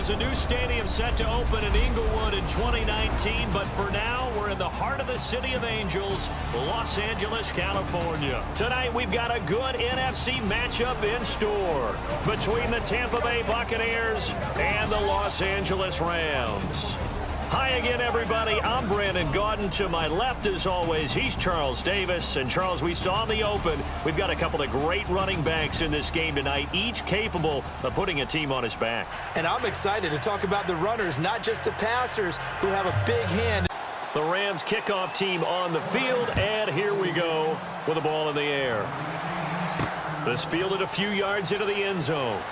There's a new stadium set to open in Inglewood in 2019, but for now, we're in the heart of the City of Angels, Los Angeles, California. Tonight, we've got a good NFC matchup in store between the Tampa Bay Buccaneers and the Los Angeles Rams. Hi again, everybody. I'm Brandon Gaudin. To my left, as always, he's Charles Davis. And, Charles, we saw in the open, we've got a couple of great running backs in this game tonight, each capable of putting a team on his back. And I'm excited to talk about the runners, not just the passers, who have a big hand. The Rams kickoff team on the field, and here we go with the ball in the air. This fielded a few yards into the end zone.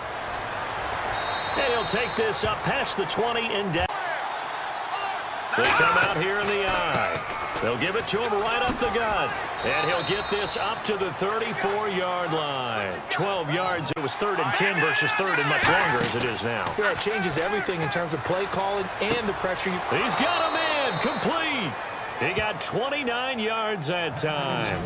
And he'll take this up past the 20 and down. They come out here in the eye. They'll give it to him right up the gut. And he'll get this up to the 34-yard line. 12 yards. It was 3rd and 10 versus 3rd and much longer as it is now. Yeah, it changes everything in terms of play calling and the pressure. He's got a man. Complete. He got 29 yards that time.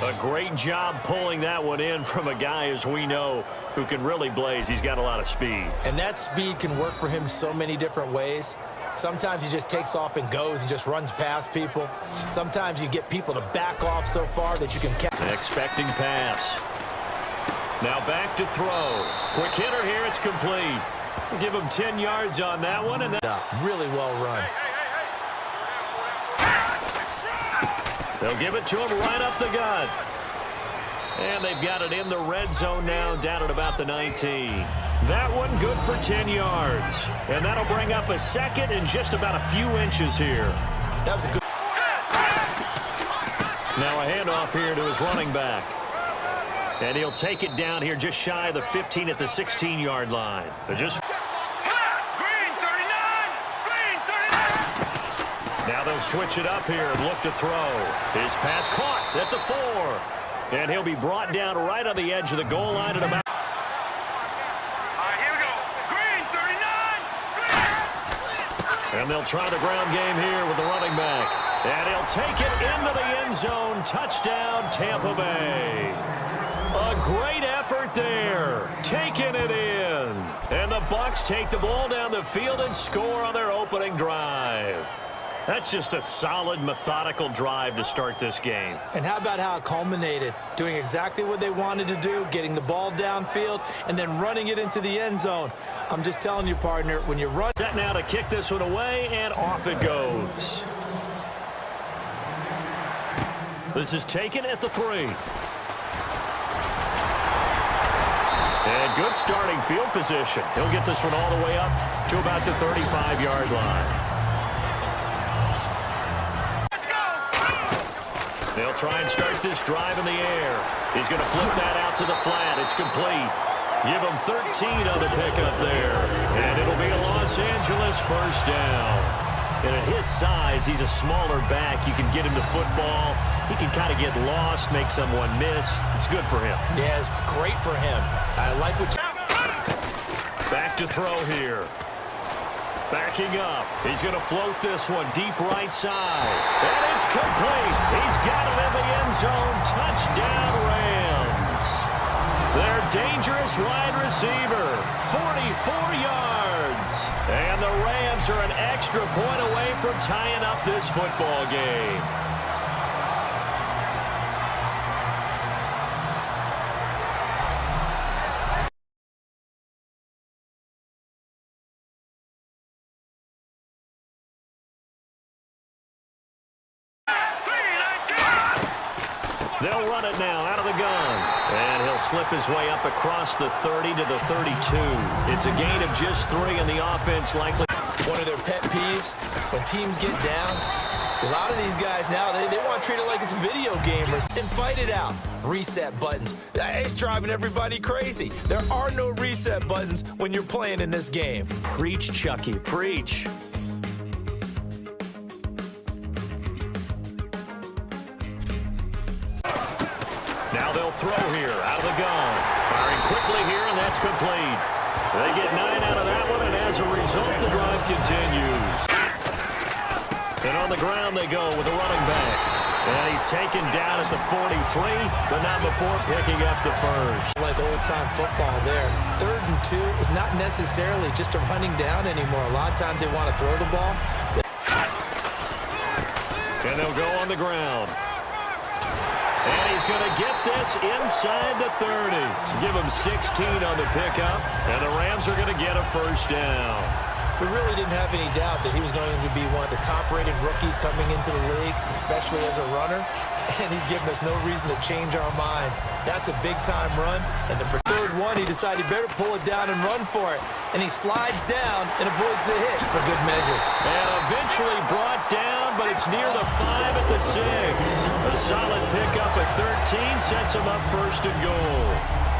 A great job pulling that one in from a guy, as we know, who can really blaze. He's got a lot of speed. And that speed can work for him so many different ways. Sometimes he just takes off and goes and just runs past people. Sometimes you get people to back off so far that you can catch. An expecting pass. Now back to throw. Quick hitter here. It's complete. We'll give him 10 yards on that one. And really well run. They'll give it to him right up the gut. And they've got it in the red zone now, down at about the 19. That one good for 10 yards. And that'll bring up a second and just about a few inches here. That was a good. Now a handoff here to his running back. And he'll take it down here just shy of the 15 at the 16-yard line. They're just... Now they'll switch it up here and look to throw. His pass caught at the 4. And he'll be brought down right on the edge of the goal line at about... Here we go. Green, 39. And they'll try the ground game here with the running back. And he'll take it into the end zone. Touchdown, Tampa Bay. A great effort there. Taking it in. And the Bucs take the ball down the field and score on their opening drive. That's just a solid, methodical drive to start this game. And how about how it culminated? Doing exactly what they wanted to do, getting the ball downfield, and then running it into the end zone. I'm just telling you, partner, when you run... Set now to kick this one away, and off it goes. This is taken at the 3. And good starting field position. He'll get this one all the way up to about the 35-yard line. They'll try and start this drive in the air. He's going to flip that out to the flat. It's complete. Give him 13 on the pickup there. And it'll be a Los Angeles first down. And at his size, he's a smaller back. You can get him to football. He can kind of get lost, make someone miss. It's good for him. Yeah, it's great for him. I like what you... Back to throw here. Backing up. He's going to float this one deep right side. And it's complete. He's got it in the end zone. Touchdown, Rams. Their dangerous wide receiver. 44 yards. And the Rams are an extra point away from tying up this football game. They'll run it now out of the gun. And he'll slip his way up across the 30 to the 32. It's a gain of just 3, and the offense likely... One of their pet peeves, when teams get down, a lot of these guys now, they want to treat it like it's a video game and fight it out. Reset buttons. It's driving everybody crazy. There are no reset buttons when you're playing in this game. Preach, Chucky, preach. Now they'll throw here out of the gun. Firing quickly here, and that's complete. They get 9 out of that one, and as a result, the drive continues. And on the ground they go with the running back. And he's taken down at the 43, but not before picking up the first. Like old-time football there. 3rd and 2 is not necessarily just a running down anymore. A lot of times they want to throw the ball. And they'll go on the ground. And he's going to get this inside the 30. Give him 16 on the pickup, and the Rams are going to get a first down. We really didn't have any doubt that he was going to be one of the top-rated rookies coming into the league, especially as a runner. And he's given us no reason to change our minds. That's a big-time run. And the 3rd one, he decided he better pull it down and run for it. And he slides down and avoids the hit for good measure. And eventually brought down, but it's near the 5 at the 6. A solid pickup at 13 sets him up 1st and goal.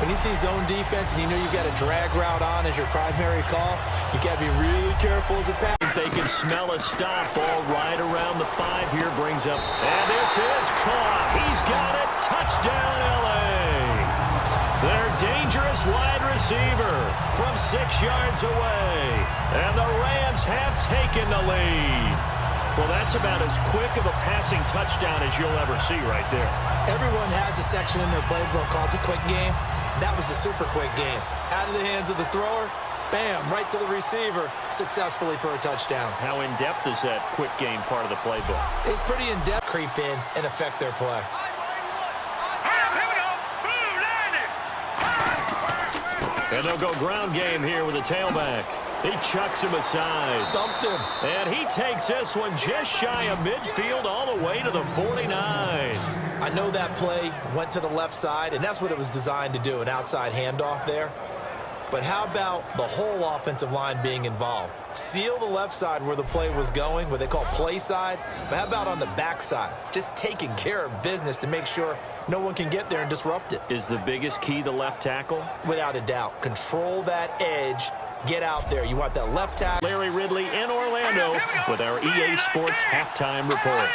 When you see zone defense and you know you've got a drag route on as your primary call, you got to be really careful as a pass. They can smell a stop. Ball right around the 5 here brings up. And this is caught. He's got it. Touchdown, L.A. Their dangerous wide receiver from 6 yards away. And the Rams have taken the lead. Well, that's about as quick of a passing touchdown as you'll ever see right there. Everyone has a section in their playbook called the quick game. That was a super quick game. Out of the hands of the thrower, bam, right to the receiver, successfully for a touchdown. How in-depth is that quick game part of the playbook? It's pretty in-depth. Creep in and affect their play. And they'll go ground game here with a tailback. He chucks him aside. Dumped him. And he takes this one just shy of midfield all the way to the 49. I know that play went to the left side, and that's what it was designed to do, an outside handoff there. But how about the whole offensive line being involved? Seal the left side where the play was going, what they call play side. But how about on the back side? Just taking care of business to make sure no one can get there and disrupt it. Is the biggest key the left tackle? Without a doubt. Control that edge. Get out there. You want that left tackle. Larry Ridley in Orlando with our EA Sports halftime report.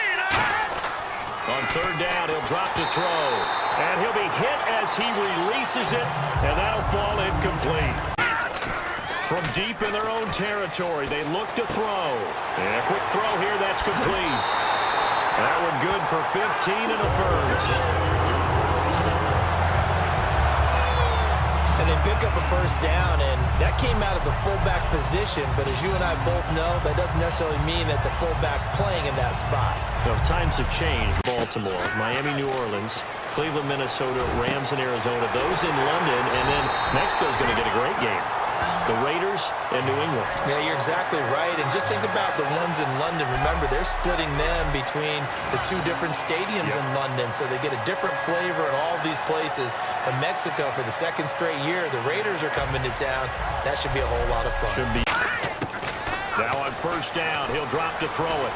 On 3rd down, he'll drop to throw. And he'll be hit as he releases it, and that'll fall incomplete. From deep in their own territory, they look to throw. And a quick throw here, that's complete. That one good for 15 and a first. And they pick up a first down, and that came out of the fullback position. But as you and I both know, that doesn't necessarily mean that's a fullback playing in that spot. You know, times have changed. Baltimore, Miami, New Orleans, Cleveland, Minnesota, Rams, and Arizona. Those in London, and then Mexico's going to get a great game. The Raiders and New England. Yeah, you're exactly right. And just think about the ones in London. Remember, they're splitting them between the 2 different stadiums in London, so they get a different flavor in all of these places. But Mexico, for the 2nd straight year, the Raiders are coming to town. That should be a whole lot of fun. Should be. Now on 1st down, he'll drop to throw it.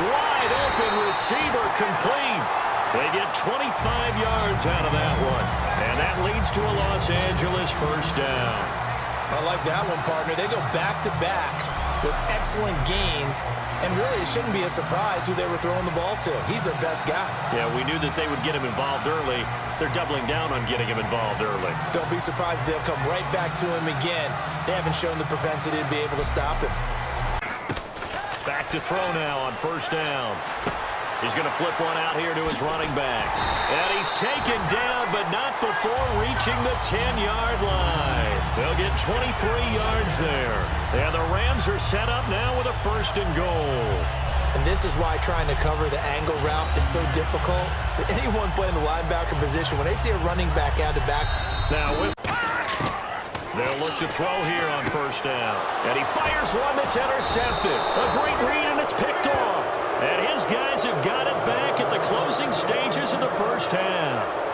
Wide open receiver complete. They get 25 yards out of that one. And that leads to a Los Angeles first down. I like that one, partner. They go back-to-back with excellent gains. And really, it shouldn't be a surprise who they were throwing the ball to. He's their best guy. Yeah, we knew that they would get him involved early. They're doubling down on getting him involved early. Don't be surprised if they'll come right back to him again. They haven't shown the propensity to be able to stop him. Back to throw now on 1st down. He's going to flip one out here to his running back. And he's taken down, but not before reaching the 10-yard line. They'll get 23 yards there. And the Rams are set up now with a 1st and goal. And this is why trying to cover the angle route is so difficult. Anyone playing the linebacker position, when they see a running back out of back. Now they'll look to throw here on 1st down. And he fires one that's intercepted. A great read, and it's picked off. And his guys have got it back at the closing stages of the 1st half.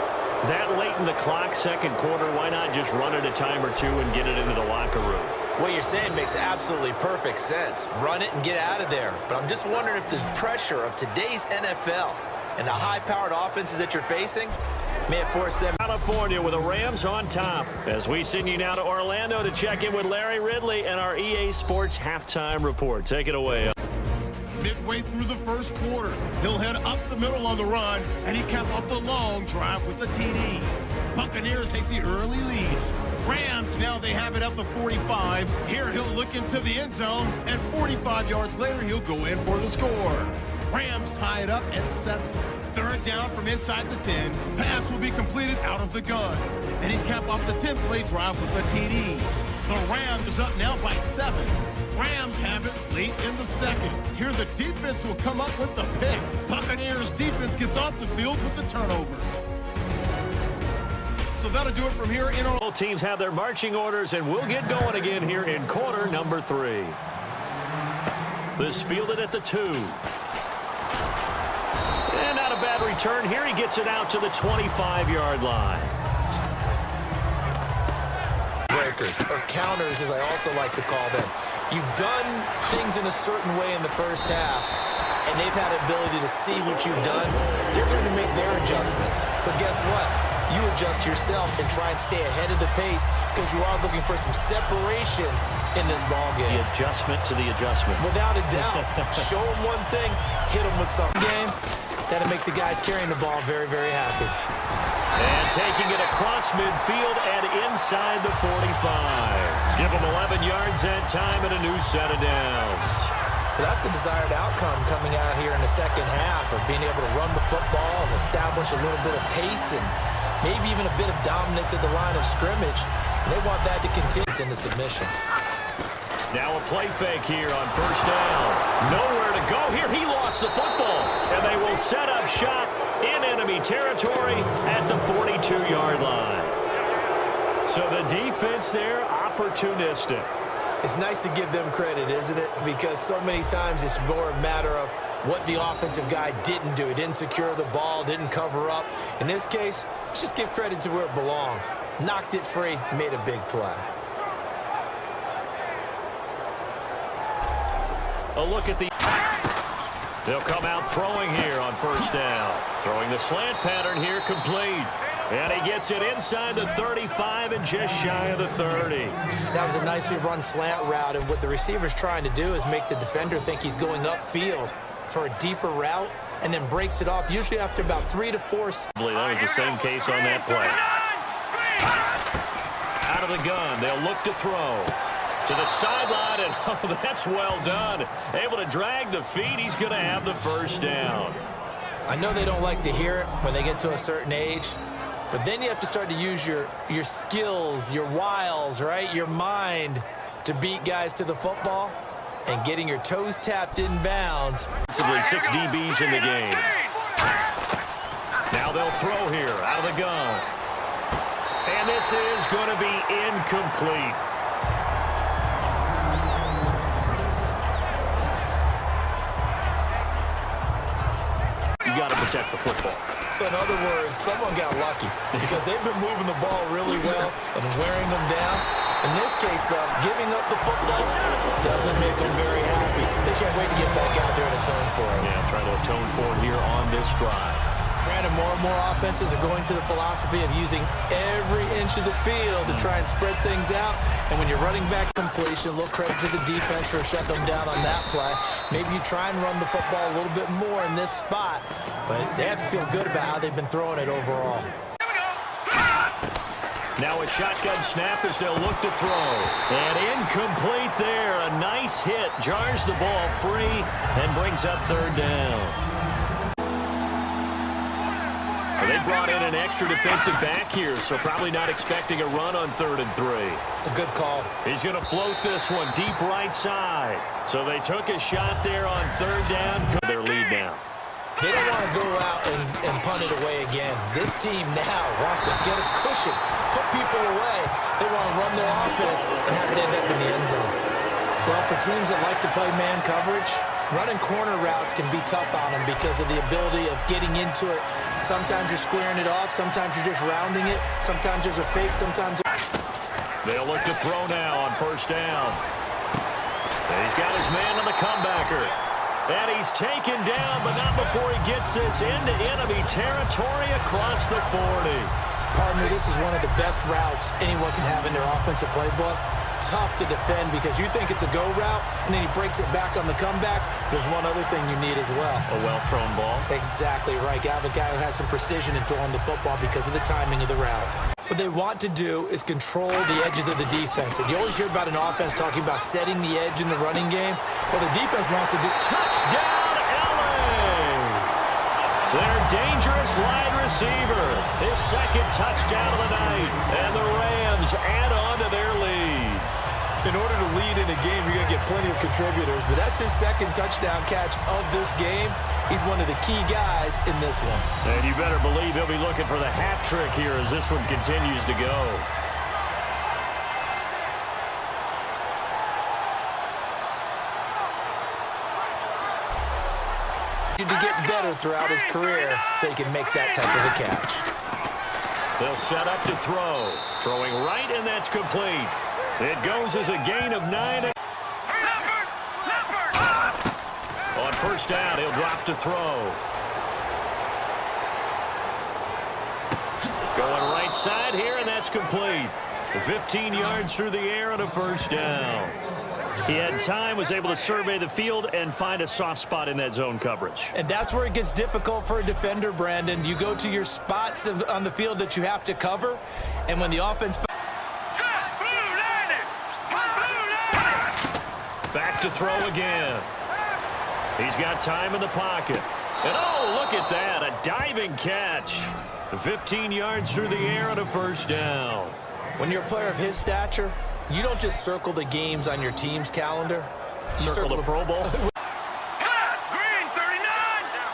That late in the clock, 2nd quarter, why not just run it a time or 2 and get it into the locker room? What you're saying makes absolutely perfect sense. Run it and get out of there. But I'm just wondering if the pressure of today's NFL and the high-powered offenses that you're facing may have forced them. California with the Rams on top. As we send you now to Orlando to check in with Larry Ridley and our EA Sports halftime report. Take it away. Midway through the 1st quarter, he'll head up the middle on the run, and he capped off the long drive with the TD. Buccaneers take the early lead. Rams, now they have it at the 45. Here he'll look into the end zone, and 45 yards later, he'll go in for the score. Rams tie it up at 7. Third down from inside the 10. Pass will be completed out of the gun. And he cap off the 10-play drive with a TD. The Rams is up now by 7. Rams have it late in the second. Here the defense will come up with the pick. Buccaneers defense gets off the field with the turnover. So that'll do it from here in our... Both teams have their marching orders, and we'll get going again here in quarter number 3. This fielded at the 2. And not a bad return here. He gets it out to the 25-yard line. Breakers, or counters as I also like to call them. You've done things in a certain way in the first half, and they've had the ability to see what you've done. They're going to make their adjustments. So guess what? You adjust yourself and try and stay ahead of the pace because you are looking for some separation in this ball game. The adjustment to the adjustment. Without a doubt. Show them one thing, hit them with something. Game, that'll make the guys carrying the ball very, very happy. And taking it across midfield and inside the 45. Give them 11 yards that time and a new set of downs. But that's the desired outcome coming out here in the second half of being able to run the football and establish a little bit of pace and maybe even a bit of dominance at the line of scrimmage. And they want that to continue in the submission. Now a play fake here on first down. Nowhere to go here. He lost the football. And they will set up shop in enemy territory at the 42-yard line. So the defense there, opportunistic. It's nice to give them credit, isn't it? Because so many times it's more a matter of what the offensive guy didn't do. He didn't secure the ball, didn't cover up. In this case, let's just give credit to where it belongs. Knocked it free, made a big play. A look at the... They'll come out throwing here on first down. Throwing the slant pattern here, complete. And he gets it inside the 35 and just shy of the 30. That was a nicely run slant route, and what the receiver's trying to do is make the defender think he's going upfield for a deeper route and then breaks it off, usually after about 3 to 4 steps. That was the same case on that play. Out of the gun, they'll look to throw. To the sideline, and oh, that's well done. Able to drag the feet. He's going to have the first down. I know they don't like to hear it when they get to a certain age, but then you have to start to use your skills, your wiles, right? Your mind to beat guys to the football, and getting your toes tapped in bounds. Possibly 6 DBs in the game. Now they'll throw here out of the gun. And this is going to be incomplete. Got to protect the football. So in other words, someone got lucky because they've been moving the ball really well and wearing them down. In this case, though, giving up the football doesn't make them very happy. They can't wait to get back out there and atone for it. Yeah, trying to atone for it here on this drive. Granted, more and more offenses are going to the philosophy of using every inch of the field to try and spread things out. And when you're running back completion, a little credit to the defense for shutting them down on that play. Maybe you try and run the football a little bit more in this spot, but they have to feel good about how they've been throwing it overall. Now a shotgun snap as they'll look to throw. And incomplete there. A nice hit. Jars the ball free and brings up third down. They brought in an extra defensive back here, so probably not expecting a run on 3rd and 3. A good call. He's going to float this one deep right side. So they took a shot there on 3rd down. Their lead now. They don't want to go out and punt it away again. This team now wants to get a cushion, put people away. They want to run their offense and have it end up in the end zone. Well, for teams that like to play man coverage, running corner routes can be tough on them because of the ability of getting into it. Sometimes you're squaring it off. Sometimes you're just rounding it. Sometimes there's a fake. Sometimes... They'll look to throw now on first down. And he's got his man on the comebacker. And he's taken down, but not before he gets this into enemy territory across the 40. Partner, this is one of the best routes anyone can have in their offensive playbook. Tough to defend because you think it's a go route, and then he breaks it back on the comeback. There's one other thing you need as well. A well-thrown ball. Exactly right. You have a guy who has some precision in throwing the football because of the timing of the route. What they want to do is control the edges of the defense. And you always hear about an offense talking about setting the edge in the running game. Well, the defense wants to do... Touchdown, Allen! dangerous wide receiver. His second touchdown of the night. And the Rams add on to their lead. In order to lead in a game, you're going to get plenty of contributors, but that's his second touchdown catch of this game. He's one of the key guys in this one. And you better believe he'll be looking for the hat trick here as this one continues to go. To get better throughout his career so he can make that type of a catch. They'll set up to throw. Throwing right, and that's complete. It goes as a gain of 9. On first down, he'll drop to throw. Going right side here, and that's complete. 15 yards through the air and a first down. He had time, was able to survey the field and find a soft spot in that zone coverage. And that's where it gets difficult for a defender, Brandon. You go to your spots on the field that you have to cover, and when the offense... Back to throw again. He's got time in the pocket. And oh, look at that, a diving catch. 15 yards through the air and a first down. When you're a player of his stature, you don't just circle the games on your team's calendar. You circle the Pro Bowl. Green 39!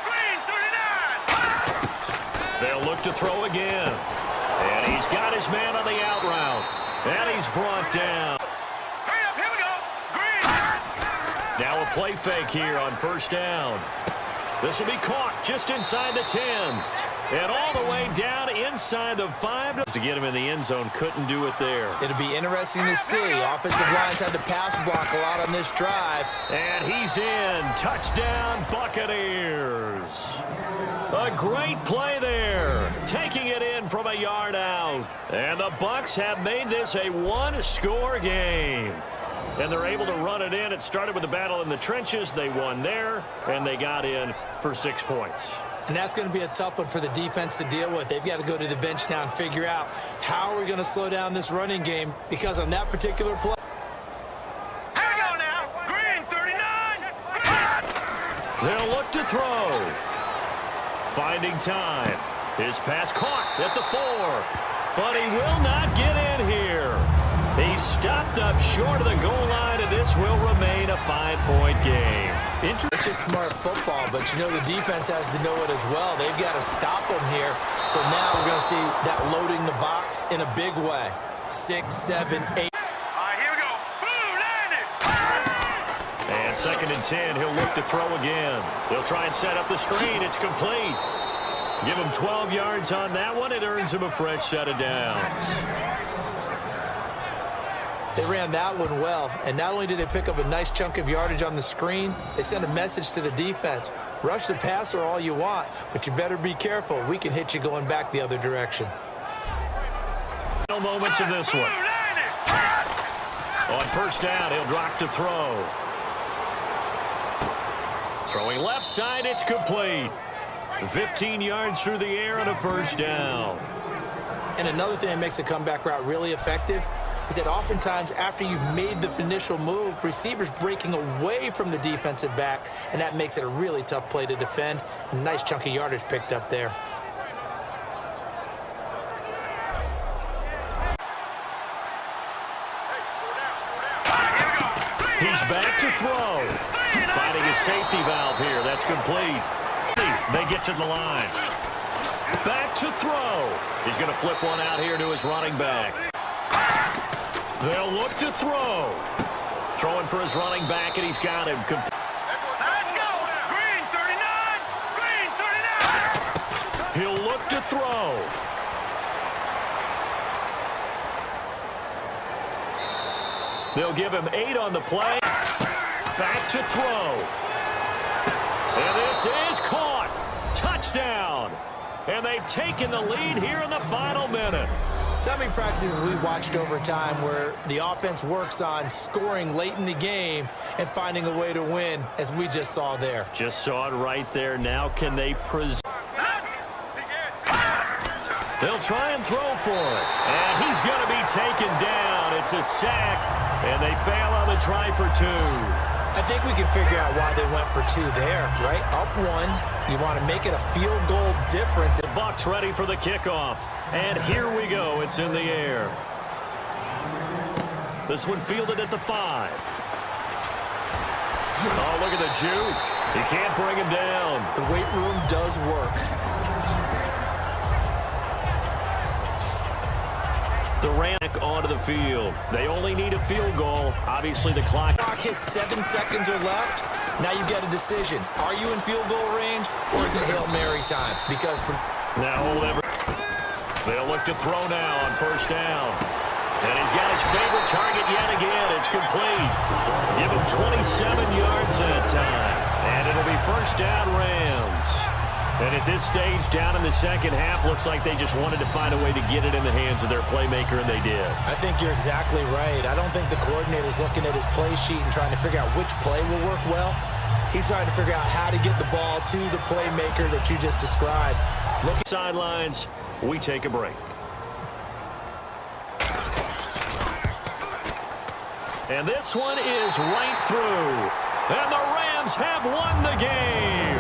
Green 39! They'll look to throw again. And he's got his man on the out route. And he's brought down. Hurry up, here we go! Green! Now a play fake here on first down. This will be caught just inside the 10. And all the way down inside the 5 to get him in the end zone. Couldn't do it there. It'll be interesting to see. Offensive lines had to pass block a lot on this drive. And he's in. Touchdown, Buccaneers. A great play there. Taking it in from a yard out. And the Bucs have made this a one-score game. And they're able to run it in. It started with a battle in the trenches. They won there, and they got in for 6 points. And that's going to be a tough one for the defense to deal with. They've got to go to the bench now and figure out how are we going to slow down this running game, because on that particular play. Here we go now! Green 39! Green! They'll look to throw. Finding time. His pass caught at the 4. But he will not get in here. He's stopped up short of the goal line, and this will remain a 5-point game. It's just smart football, but you know the defense has to know it as well. They've got to stop them here. So now we're going to see that loading the box in a big way. 6, 7, 8. All right, here we go. Boom, landed! And 2nd and 10, he'll look to throw again. They'll try and set up the screen. It's complete. Give him 12 yards on that one. It earns him a fresh set of downs. They ran that one well, and not only did they pick up a nice chunk of yardage on the screen, they sent a message to the defense. Rush the passer all you want, but you better be careful. We can hit you going back the other direction. No moments of this one. On first down, he'll drop to throw. Throwing left side, it's complete. 15 yards through the air and a first down. And another thing that makes a comeback route really effective is that oftentimes after you've made the initial move, receivers breaking away from the defensive back, and that makes it a really tough play to defend. A nice chunk of yardage picked up there. He's back to throw. Finding a safety valve here. That's complete. They get to the line. Back to throw. He's going to flip one out here to his running back. They'll look to throw. Throwing for his running back, and he's got him. Let's go! Green 39! Green 39! He'll look to throw. They'll give him 8 on the play. Back to throw. And this is caught. Touchdown. And they've taken the lead here in the final minute. So how many practices we watched over time where the offense works on scoring late in the game and finding a way to win, as we just saw there? Just saw it right there. Now can they preserve? They'll try and throw for it. And he's going to be taken down. It's It's a sack, and they fail on the try for 2. I think we can figure out why they went for 2 there, right? Up 1, you want to make it a field goal difference. The Bucs ready for the kickoff, and here we go. It's in the air. This one fielded at the 5. Oh, look at the juke. He can't bring him down. The weight room does work. The Rams onto the field. They only need a field goal. Obviously, the clock Hits 7 seconds or left. Now you get a decision. Are you in field goal range, or is it Hail Mary time? Because from now hold ever. They'll look to throw now on first down. And he's got his favorite target yet again. It's complete. Give him 27 yards that time. And it'll be first down Rams. And at this stage, down in the second half, looks like they just wanted to find a way to get it in the hands of their playmaker, and they did. I think you're exactly right. I don't think the coordinator's looking at his play sheet and trying to figure out which play will work well. He's trying to figure out how to get the ball to the playmaker that you just described. Look at sidelines. We take a break. And this one is right through. And the Rams have won the game.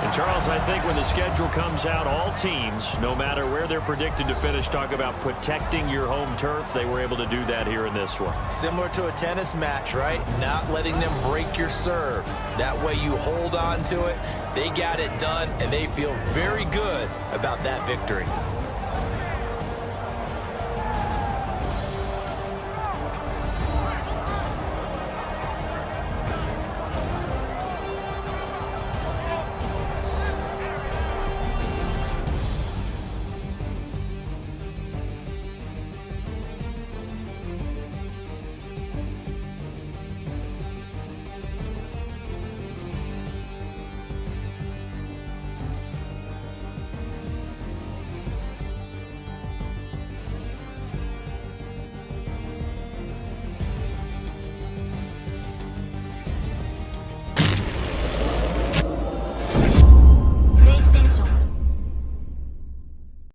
And, Charles, I think when the schedule comes out, all teams, no matter where they're predicted to finish, talk about protecting your home turf. They were able to do that here in this one. Similar to a tennis match, right? Not letting them break your serve. That way you hold on to it. They got it done, and they feel very good about that victory.